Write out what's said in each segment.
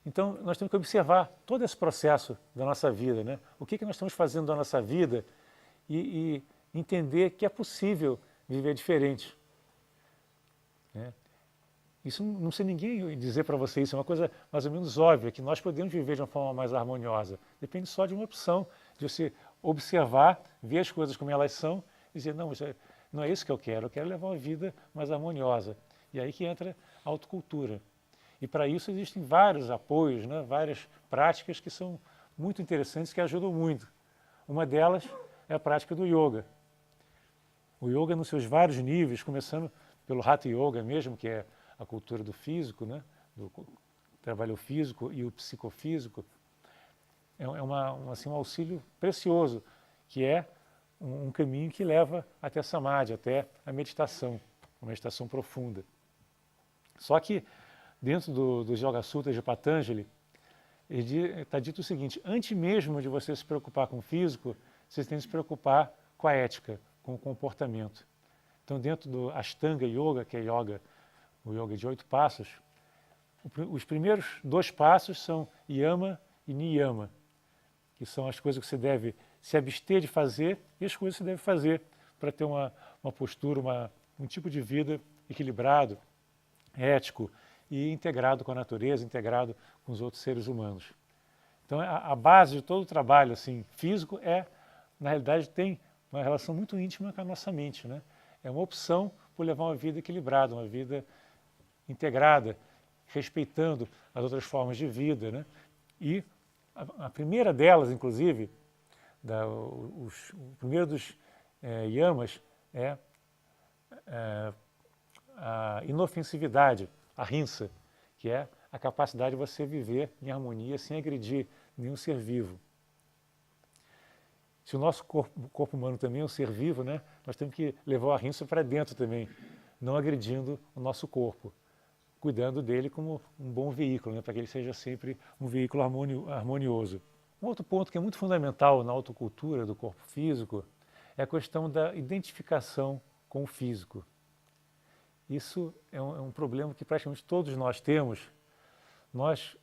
Então, nós temos que observar todo esse processo da nossa vida, né? O que nós estamos fazendo da nossa vida e entender que é possível viver diferente, né? Isso não sei ninguém dizer para você isso, é uma coisa mais ou menos óbvia, que nós podemos viver de uma forma mais harmoniosa. Depende só de uma opção, de você observar, ver as coisas como elas são e dizer, não, não é isso que eu quero levar uma vida mais harmoniosa. E aí que entra a autocultura. E para isso existem vários apoios, né, várias práticas que são muito interessantes, que ajudam muito. Uma delas é a prática do yoga. O yoga nos seus vários níveis, começando pelo Hatha Yoga mesmo, que é a cultura do físico, né, do trabalho físico e o psicofísico, é um auxílio precioso, que é um caminho que leva até Samadhi, até a meditação, uma meditação profunda. Só que dentro dos Yoga Sutras de Patanjali, está dito o seguinte, antes mesmo de você se preocupar com o físico, você tem que se preocupar com a ética, com o comportamento. Então, dentro do Ashtanga Yoga, que é o yoga de 8 passos, os primeiros 2 passos são Yama e Niyama, que são as coisas que você deve se abster de fazer e as coisas que você deve fazer para ter uma postura, um tipo de vida equilibrado, ético e integrado com a natureza, integrado com os outros seres humanos. Então, a base de todo o trabalho assim, físico na realidade, tem uma relação muito íntima com a nossa mente, né? É uma opção por levar uma vida equilibrada, uma vida integrada, respeitando as outras formas de vida, né? E a primeira delas, inclusive, o primeiro dos yamas é a inofensividade, a ahimsa, que é a capacidade de você viver em harmonia sem agredir nenhum ser vivo. Se o nosso corpo humano também é um ser vivo, né, nós temos que levar o ahimsa para dentro também, não agredindo o nosso corpo, cuidando dele como um bom veículo, né, para que ele seja sempre um veículo harmonioso. Um outro ponto que é muito fundamental na autocultura do corpo físico é a questão da identificação com o físico. Isso é um problema que praticamente todos nós temos. Nós,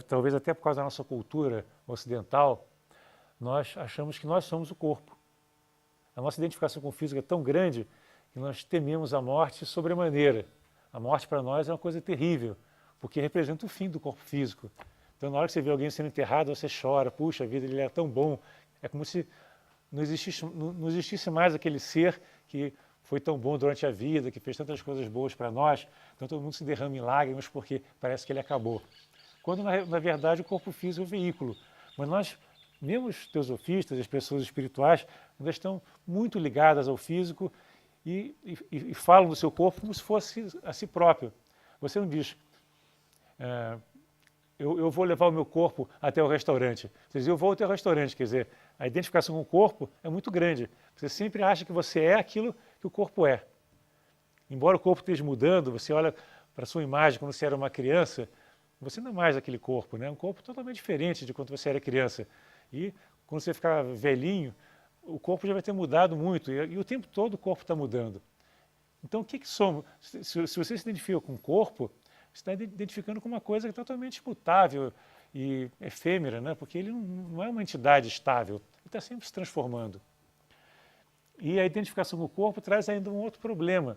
talvez até por causa da nossa cultura ocidental, nós achamos que nós somos o corpo. A nossa identificação com o físico é tão grande que nós tememos a morte sobremaneira. A morte para nós é uma coisa terrível, porque representa o fim do corpo físico. Então, na hora que você vê alguém sendo enterrado, você chora, puxa a vida, ele era tão bom. É como se não existisse mais aquele ser que foi tão bom durante a vida, que fez tantas coisas boas para nós, então todo mundo se derrama em lágrimas porque parece que ele acabou. Quando, na verdade, o corpo físico é o veículo. Mas nós, mesmo os teosofistas, as pessoas espirituais, ainda estão muito ligadas ao físico e falam do seu corpo como se fosse a si próprio. Você não diz, eu vou levar o meu corpo até o restaurante. Você diz, eu vou até o restaurante, quer dizer, a identificação com o corpo é muito grande. Você sempre acha que você é aquilo que o corpo é. Embora o corpo esteja mudando, você olha para a sua imagem quando você era uma criança, você não é mais aquele corpo, né? Um corpo totalmente diferente de quando você era criança. E quando você ficar velhinho, o corpo já vai ter mudado muito, e o tempo todo o corpo está mudando. Então, o que somos? Se você se identifica com o corpo, você está identificando com uma coisa que é totalmente mutável e efêmera, né? Porque ele não é uma entidade estável, ele está sempre se transformando. E a identificação com o corpo traz ainda um outro problema,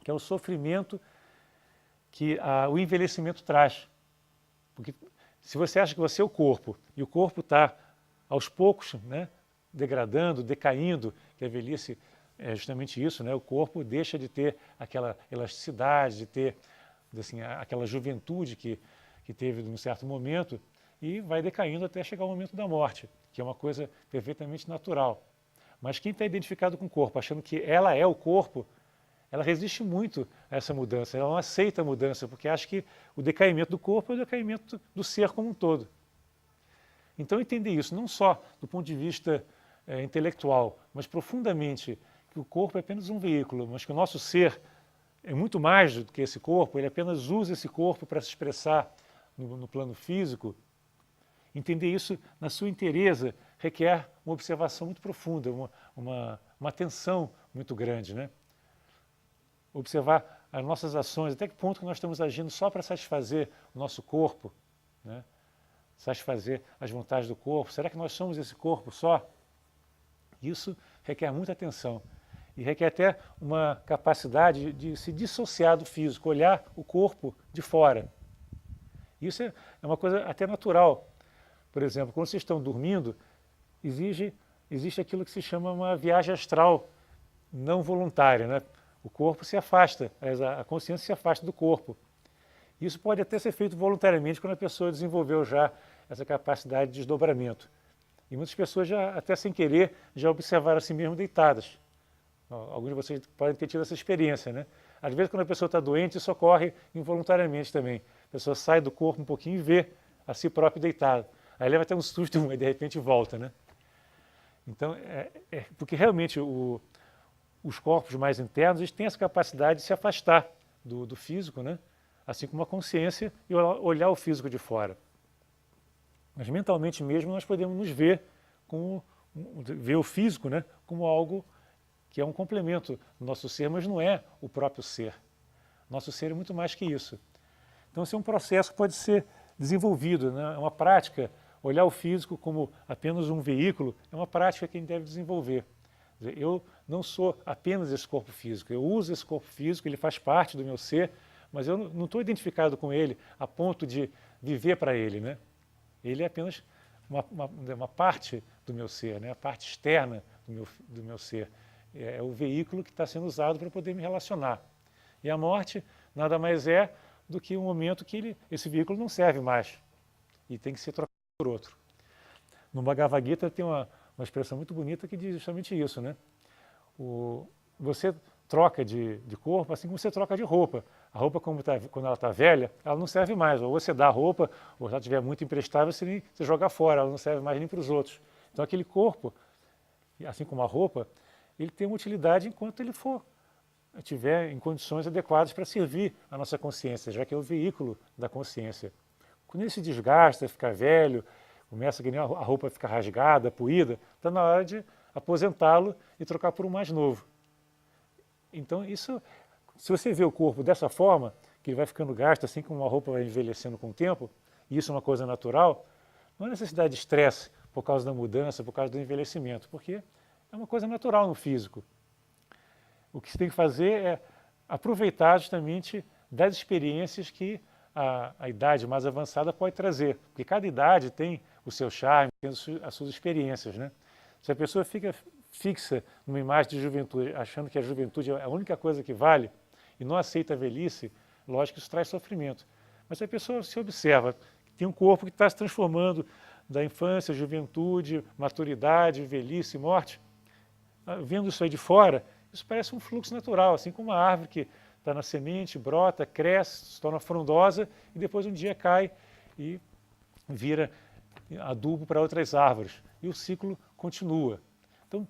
que é o sofrimento que o envelhecimento traz. Porque se você acha que você é o corpo, e o corpo está, aos poucos, né, degradando, decaindo, que a velhice é justamente isso, né? O corpo deixa de ter aquela elasticidade, de ter assim, aquela juventude que teve num certo momento, e vai decaindo até chegar o momento da morte, que é uma coisa perfeitamente natural. Mas quem está identificado com o corpo, achando que ela é o corpo, ela resiste muito a essa mudança, ela não aceita a mudança, porque acha que o decaimento do corpo é o decaimento do ser como um todo. Então, entender isso, não só do ponto de vista intelectual, mas profundamente, que o corpo é apenas um veículo, mas que o nosso ser é muito mais do que esse corpo, ele apenas usa esse corpo para se expressar no plano físico. Entender isso na sua inteireza requer uma observação muito profunda, uma atenção muito grande, né? Observar as nossas ações, até que ponto que nós estamos agindo só para satisfazer o nosso corpo, né? Satisfazer as vontades do corpo. Será que nós somos esse corpo só? Isso requer muita atenção e requer até uma capacidade de se dissociar do físico, olhar o corpo de fora. Isso é uma coisa até natural. Por exemplo, quando vocês estão dormindo, existe aquilo que se chama uma viagem astral não voluntária, né? O corpo se afasta, a consciência se afasta do corpo. Isso pode até ser feito voluntariamente quando a pessoa desenvolveu já essa capacidade de desdobramento. E muitas pessoas já, até sem querer, já observaram a si mesmo deitadas. Alguns de vocês podem ter tido essa experiência, né? Às vezes, quando a pessoa está doente, isso ocorre involuntariamente também. A pessoa sai do corpo um pouquinho e vê a si própria deitada. Aí leva até um susto e de repente volta, né? Então, porque realmente os corpos mais internos eles têm essa capacidade de se afastar do físico, né? Assim como a consciência e olhar o físico de fora. Mas mentalmente mesmo nós podemos nos ver ver o físico, né, como algo que é um complemento do nosso ser, mas não é o próprio ser. Nosso ser é muito mais que isso. Então esse é um processo que pode ser desenvolvido, né? É uma prática. Olhar o físico como apenas um veículo é uma prática que a gente deve desenvolver. Eu não sou apenas esse corpo físico, eu uso esse corpo físico, ele faz parte do meu ser, mas eu não estou identificado com ele a ponto de viver para ele, né? Ele é apenas uma parte do meu ser, né? A parte externa do meu ser. É o veículo que está sendo usado para poder me relacionar. E a morte nada mais é do que um momento que esse veículo não serve mais e tem que ser trocado por outro. No Bhagavad Gita tem uma expressão muito bonita que diz justamente isso, né? Você troca de corpo assim como você troca de roupa. A roupa, quando ela está velha, ela não serve mais. Ou você dá a roupa, ou se ela estiver muito emprestável, você joga fora, ela não serve mais nem para os outros. Então aquele corpo, assim como a roupa, ele tem uma utilidade enquanto ele estiver em condições adequadas para servir a nossa consciência, já que é o veículo da consciência. Quando ele se desgasta, fica velho, começa a roupa a ficar rasgada, poída, está na hora de aposentá-lo e trocar por um mais novo. Então isso, se você vê o corpo dessa forma, que ele vai ficando gasto, assim como uma roupa vai envelhecendo com o tempo, e isso é uma coisa natural, não há necessidade de estresse por causa da mudança, por causa do envelhecimento, porque é uma coisa natural no físico. O que você tem que fazer é aproveitar justamente das experiências que a idade mais avançada pode trazer, porque cada idade tem o seu charme, tem as suas experiências, né? Se a pessoa fica fixa numa imagem de juventude, achando que a juventude é a única coisa que vale e não aceita a velhice, lógico que isso traz sofrimento. Mas se a pessoa se observa, tem um corpo que está se transformando da infância, juventude, maturidade, velhice, morte, vendo isso aí de fora, isso parece um fluxo natural, assim como uma árvore que está na semente, brota, cresce, se torna frondosa e depois um dia cai e vira adubo para outras árvores. E o ciclo continua. Então,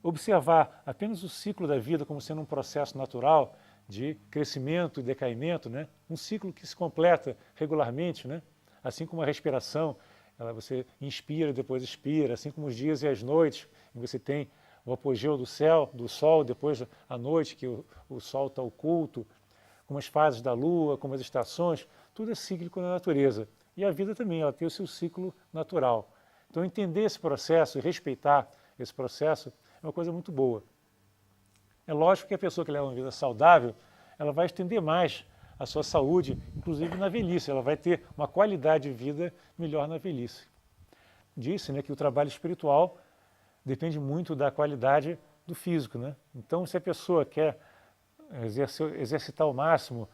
observar apenas o ciclo da vida como sendo um processo natural de crescimento e decaimento, né? Um ciclo que se completa regularmente, né? Assim como a respiração, você inspira, depois expira, assim como os dias e as noites, e você tem o apogeu do sol, depois a noite, que o sol está oculto, como as fases da lua, como as estações, tudo é cíclico na natureza. E a vida também, ela tem o seu ciclo natural. Então, entender esse processo e respeitar esse processo é uma coisa muito boa. É lógico que a pessoa que leva uma vida saudável, ela vai estender mais a sua saúde, inclusive na velhice, ela vai ter uma qualidade de vida melhor na velhice. Disse, né, que o trabalho espiritual depende muito da qualidade do físico, né? Então, se a pessoa quer exercitar ao máximo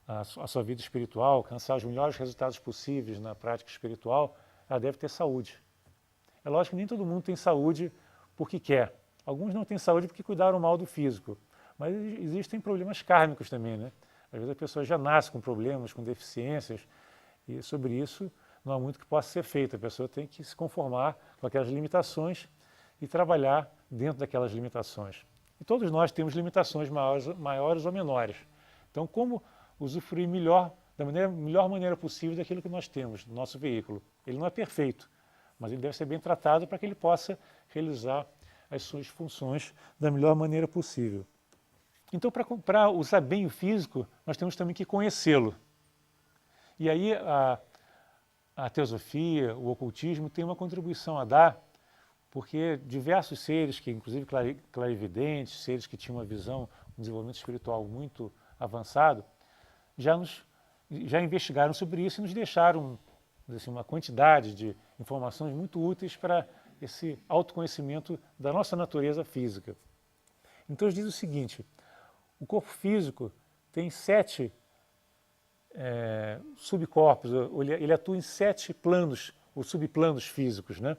a sua vida espiritual, alcançar os melhores resultados possíveis na prática espiritual, ela deve ter saúde. É lógico que nem todo mundo tem saúde porque quer. Alguns não têm saúde porque cuidaram mal do físico. Mas existem problemas kármicos também, né? Às vezes a pessoa já nasce com problemas, com deficiências, e sobre isso não há muito que possa ser feito. A pessoa tem que se conformar com aquelas limitações e trabalhar dentro daquelas limitações. E todos nós temos limitações maiores ou menores. Então, como usufruir melhor, da melhor maneira possível daquilo que nós temos, do nosso veículo? Ele não é perfeito, mas ele deve ser bem tratado para que ele possa realizar as suas funções da melhor maneira possível. Então, para usar bem o físico, nós temos também que conhecê-lo. E aí a teosofia, o ocultismo tem uma contribuição a dar, porque diversos seres, que inclusive clarividentes, seres que tinham uma visão, um desenvolvimento espiritual muito avançado, já investigaram sobre isso e nos deixaram assim, uma quantidade de informações muito úteis para esse autoconhecimento da nossa natureza física. Então eles dizem o seguinte: o corpo físico tem 7 subcorpos, ele atua em 7 planos, ou subplanos físicos, né?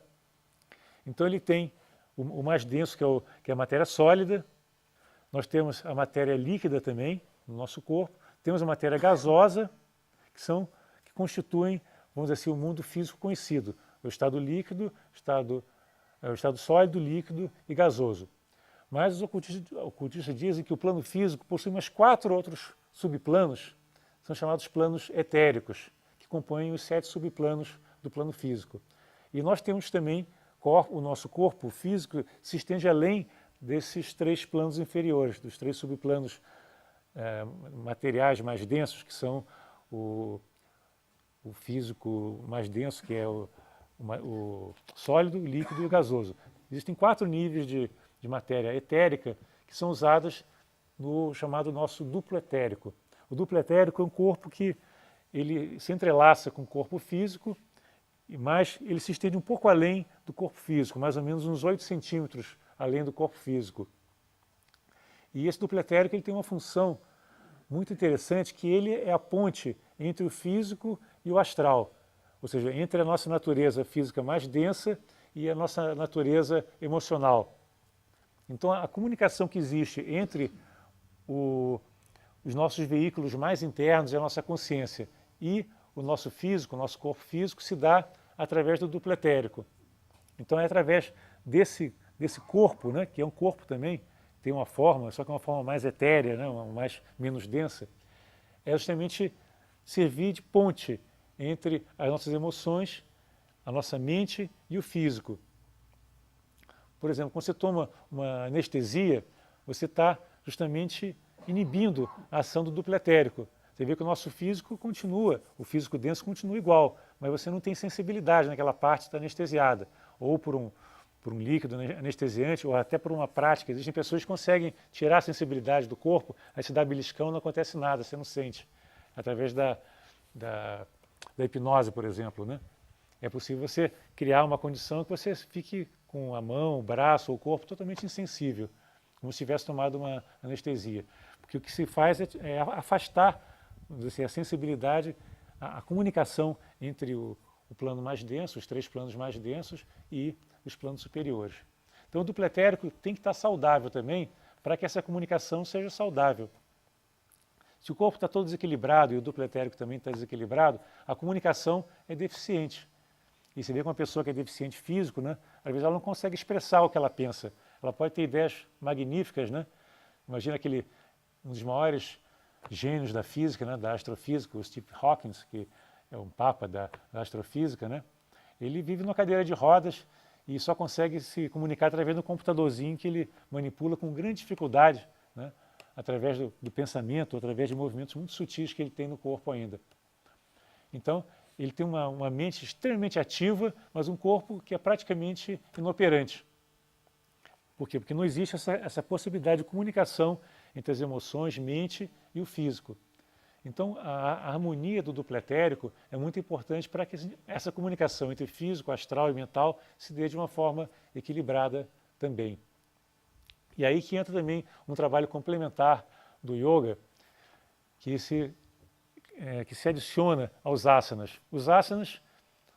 Então ele tem o mais denso, que é a matéria sólida, nós temos a matéria líquida também no nosso corpo, temos a matéria gasosa, que constituem, vamos dizer assim, o mundo físico conhecido, o estado líquido, o estado sólido, líquido e gasoso. Mas os ocultistas dizem que o plano físico possui mais 4 outros subplanos, são chamados planos etéricos, que compõem os 7 subplanos do plano físico. E nós temos também, o nosso corpo físico se estende além desses 3 planos inferiores, dos 3 subplanos materiais mais densos, que são o físico mais denso, que é o sólido, o líquido e o gasoso. Existem 4 níveis de matéria etérica que são usadas no chamado nosso duplo etérico. O duplo etérico é um corpo que ele se entrelaça com o corpo físico, mas ele se estende um pouco além do corpo físico, mais ou menos uns 8 centímetros além do corpo físico. E esse duplo etérico ele tem uma função muito interessante, que ele é a ponte entre o físico e o astral, ou seja, entre a nossa natureza física mais densa e a nossa natureza emocional. Então a comunicação que existe entre os nossos veículos mais internos e a nossa consciência e o nosso físico, o nosso corpo físico, se dá através do duplo etérico. Então é através desse corpo, né, que é um corpo também, tem uma forma, só que é uma forma mais etérea, né, menos densa, é justamente servir de ponte entre as nossas emoções, a nossa mente e o físico. Por exemplo, quando você toma uma anestesia, você está justamente inibindo a ação do duplo etérico. Você vê que o nosso físico continua, o físico denso continua igual, mas você não tem sensibilidade naquela parte que está anestesiada, ou por um líquido anestesiante, ou até por uma prática. Existem pessoas que conseguem tirar a sensibilidade do corpo, aí se dá beliscão, não acontece nada, você não sente. Através da hipnose, por exemplo, né? É possível você criar uma condição que você fique com a mão, o braço ou o corpo totalmente insensível, como se tivesse tomado uma anestesia. Porque o que se faz é afastar, assim, a sensibilidade, a comunicação entre o plano mais denso, os 3 planos mais densos e os planos superiores. Então o duplo etérico tem que estar saudável também, para que essa comunicação seja saudável. Se o corpo está todo desequilibrado e o duplo etérico também está desequilibrado, a comunicação é deficiente. E você vê que uma pessoa que é deficiente físico, né, às vezes ela não consegue expressar o que ela pensa. Ela pode ter ideias magníficas, né? Imagina um dos maiores gênios da física, né, da astrofísica, o Stephen Hawking, que é um papa da astrofísica, né? Ele vive numa cadeira de rodas e só consegue se comunicar através do computadorzinho que ele manipula com grande dificuldade, né, através do pensamento, através de movimentos muito sutis que ele tem no corpo ainda. Então, ele tem uma mente extremamente ativa, mas um corpo que é praticamente inoperante. Por quê? Porque não existe essa possibilidade de comunicação entre as emoções, mente e o físico. Então, a harmonia do duplo etérico é muito importante para que essa comunicação entre físico, astral e mental se dê de uma forma equilibrada também. E aí que entra também um trabalho complementar do yoga, que se adiciona aos asanas. Os asanas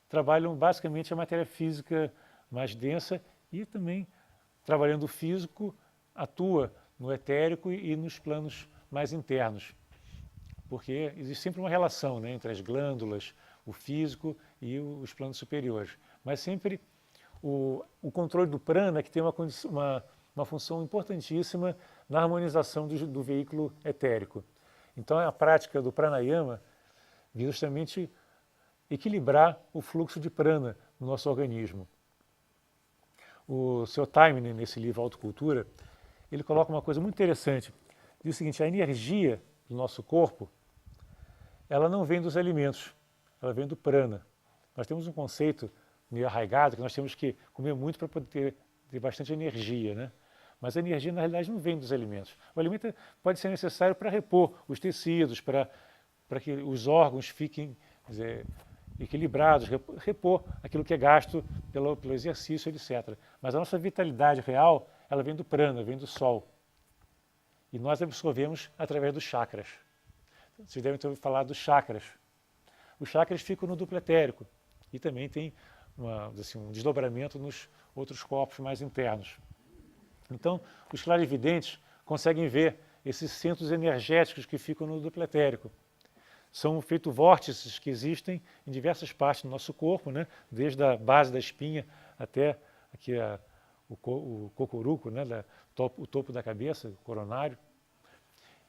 trabalham basicamente a matéria física mais densa e também, trabalhando o físico, atua no etérico e nos planos mais internos. Porque existe sempre uma relação, né, entre as glândulas, o físico e os planos superiores. Mas sempre o controle do prana, que tem uma função importantíssima na harmonização do veículo etérico. Então a prática do pranayama visa justamente equilibrar o fluxo de prana no nosso organismo. O Sr. Taimane, nesse livro Autocultura, ele coloca uma coisa muito interessante. Diz o seguinte: a energia do nosso corpo, ela não vem dos alimentos, ela vem do prana. nós temos um conceito meio arraigado que nós temos que comer muito para poder ter bastante energia, né? Mas a energia, na realidade, não vem dos alimentos. O alimento pode ser necessário para repor os tecidos, para que os órgãos fiquem, quer dizer, equilibrados, repor aquilo que é gasto pelo exercício, etc. Mas a nossa vitalidade real, ela vem do prana, vem do sol. E nós absorvemos através dos chakras. Vocês devem ter ouvido falar dos chakras. Os chakras ficam no duplo etérico e também tem um desdobramento nos outros corpos mais internos. Então, os clarividentes conseguem ver esses centros energéticos que ficam no duplo etérico. São feitos vórtices que existem em diversas partes do nosso corpo, né? Desde a base da espinha até aqui o cocoruco, né? O topo da cabeça, o coronário.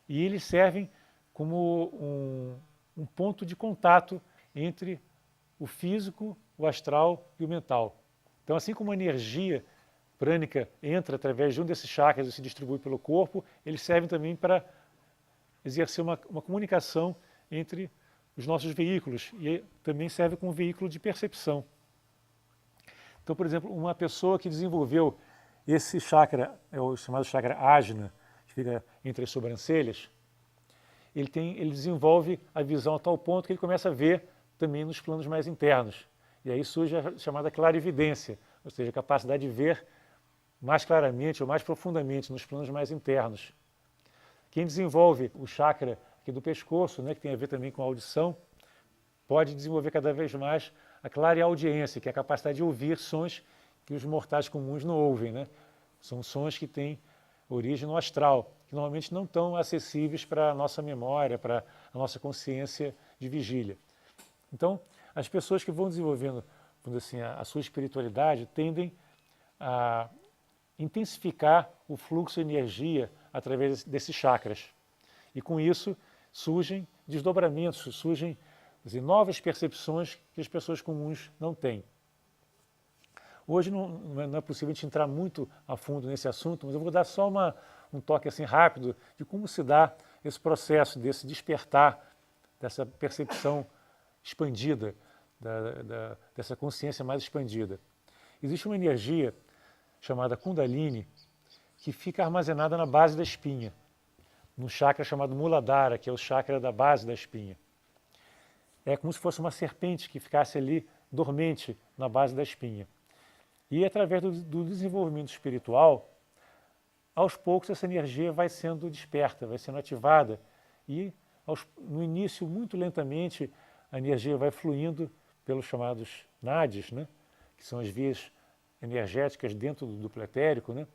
E eles servem como um ponto de contato entre o físico, o astral e o mental. Então, assim como a energia prânica entra através de um desses chakras e se distribui pelo corpo, eles servem também para exercer uma comunicação entre os nossos veículos e também serve como veículo de percepção. Então, por exemplo, uma pessoa que desenvolveu esse chakra, é o chamado chakra Ajna, que fica entre as sobrancelhas, ele desenvolve a visão a tal ponto que ele começa a ver também nos planos mais internos. E aí surge a chamada clarividência, ou seja, a capacidade de ver mais claramente ou mais profundamente nos planos mais internos. Quem desenvolve o chakra aqui do pescoço, né, que tem a ver também com a audição, pode desenvolver cada vez mais a clareaudiência, que é a capacidade de ouvir sons que os mortais comuns não ouvem, né? São sons que têm origem no astral, que normalmente não estão acessíveis para a nossa memória, para a nossa consciência de vigília. Então, as pessoas que vão desenvolvendo, vamos dizer assim, a sua espiritualidade tendem a intensificar o fluxo de energia através desses chakras. E com isso surgem desdobramentos, surgem novas percepções que as pessoas comuns não têm. Hoje não é possível a gente entrar muito a fundo nesse assunto, mas eu vou dar só um toque assim rápido de como se dá esse processo, desse despertar, dessa percepção expandida, dessa consciência mais expandida. Existe uma energia chamada Kundalini que fica armazenada na base da espinha, num chakra chamado Muladhara, que é o chakra da base da espinha. É como se fosse uma serpente que ficasse ali dormente na base da espinha. E através do desenvolvimento espiritual, aos poucos essa energia vai sendo desperta, vai sendo ativada e no início, muito lentamente, a energia vai fluindo pelos chamados nadis, né? Que são as vias energéticas dentro do duplo etérico, né?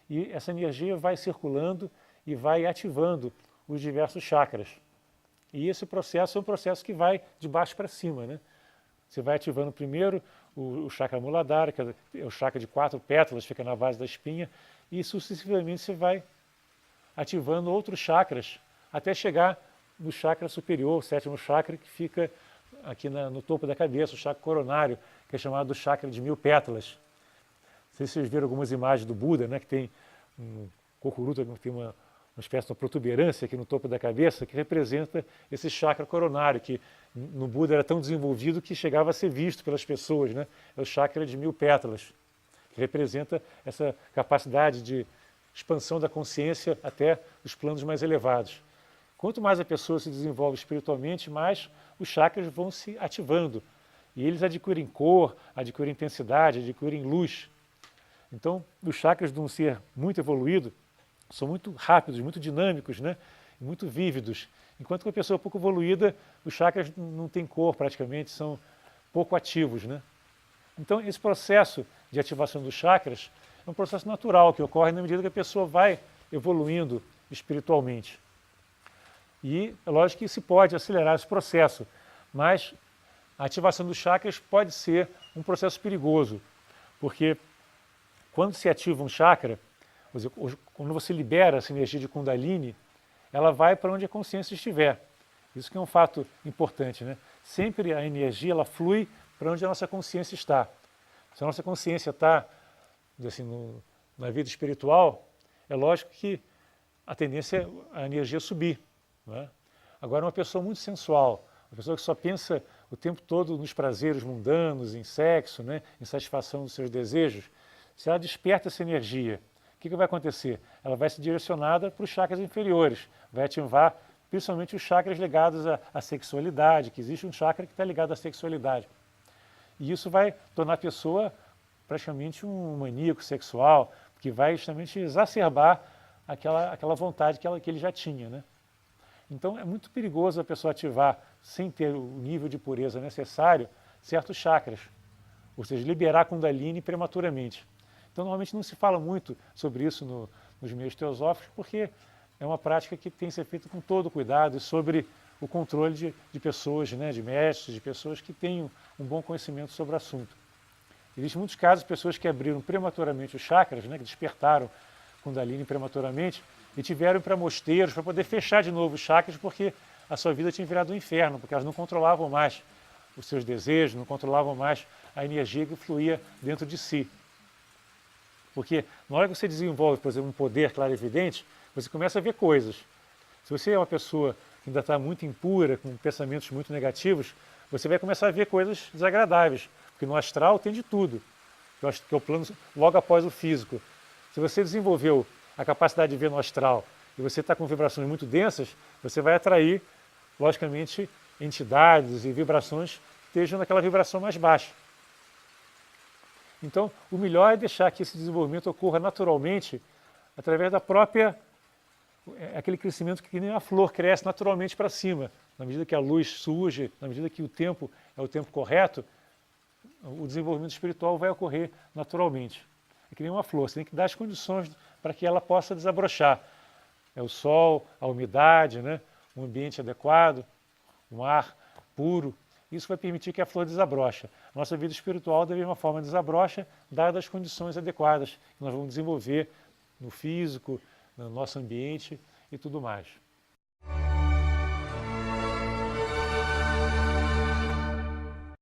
E essa energia vai circulando e vai ativando os diversos chakras. E esse processo é um processo que vai de baixo para cima, né? Você vai ativando primeiro o chakra Muladhara, que é o chakra de 4 pétalas, fica na base da espinha, e sucessivamente você vai ativando outros chakras até chegar no chakra superior, o 7º chakra, que fica aqui no topo da cabeça, o chakra coronário, que é chamado do chakra de 1000 pétalas. Não sei se vocês viram algumas imagens do Buda, né, que tem um cocuruto, que tem uma espécie de protuberância aqui no topo da cabeça, que representa esse chakra coronário, que no Buda era tão desenvolvido que chegava a ser visto pelas pessoas, né? É o chakra de 1000 pétalas, que representa essa capacidade de expansão da consciência até os planos mais elevados. Quanto mais a pessoa se desenvolve espiritualmente, mais os chakras vão se ativando. E eles adquirem cor, adquirem intensidade, adquirem luz. Então, os chakras de um ser muito evoluído são muito rápidos, muito dinâmicos, né? Muito vívidos. Enquanto que uma pessoa pouco evoluída, os chakras não têm cor praticamente, são pouco ativos, né? Então, esse processo de ativação dos chakras é um processo natural que ocorre na medida que a pessoa vai evoluindo espiritualmente. E é lógico que se pode acelerar esse processo, mas a ativação dos chakras pode ser um processo perigoso, porque quando se ativa um chakra, quando você libera essa energia de Kundalini, ela vai para onde a consciência estiver. Isso que é um fato importante, né? Sempre a energia ela flui para onde a nossa consciência está. Se a nossa consciência está assim, na vida espiritual, é lógico que a tendência é a energia subir. Não é? Agora, uma pessoa muito sensual, uma pessoa que só pensa o tempo todo nos prazeres mundanos, em sexo, né, em satisfação dos seus desejos, se ela desperta essa energia, o que vai acontecer? Ela vai ser direcionada para os chakras inferiores, vai ativar principalmente os chakras ligados à sexualidade, que existe um chakra que está ligado à sexualidade. E isso vai tornar a pessoa praticamente um maníaco sexual, que vai justamente exacerbar aquela vontade que ele já tinha, né? Então é muito perigoso a pessoa ativar, sem ter o nível de pureza necessário, certos chakras, ou seja, liberar a Kundalini prematuramente. Então normalmente não se fala muito sobre isso nos meios teosóficos, porque é uma prática que tem que ser feita com todo cuidado e sobre o controle de pessoas, né, de mestres, de pessoas que tenham um bom conhecimento sobre o assunto. Existem muitos casos de pessoas que abriram prematuramente os chakras, né, que despertaram Kundalini prematuramente e tiveram para mosteiros para poder fechar de novo os chakras porque a sua vida tinha virado um inferno, porque elas não controlavam mais os seus desejos, não controlavam mais a energia que fluía dentro de si. Porque na hora que você desenvolve, por exemplo, um poder clarividente, você começa a ver coisas. Se você é uma pessoa que ainda está muito impura, com pensamentos muito negativos, você vai começar a ver coisas desagradáveis, porque no astral tem de tudo, que é o plano logo após o físico. Se você desenvolveu a capacidade de ver no astral e você está com vibrações muito densas, você vai atrair, logicamente, entidades e vibrações que estejam naquela vibração mais baixa. Então, o melhor é deixar que esse desenvolvimento ocorra naturalmente através da própria, aquele crescimento que nem a flor cresce naturalmente para cima. Na medida que a luz surge, na medida que o tempo é o tempo correto, o desenvolvimento espiritual vai ocorrer naturalmente. É que nem uma flor, você tem que dar as condições para que ela possa desabrochar. É o sol, a umidade, né? Um ambiente adequado, um ar puro. Isso vai permitir que a flor desabroche. Nossa vida espiritual, da mesma forma, desabrocha, dadas as condições adequadas que nós vamos desenvolver no físico, no nosso ambiente e tudo mais.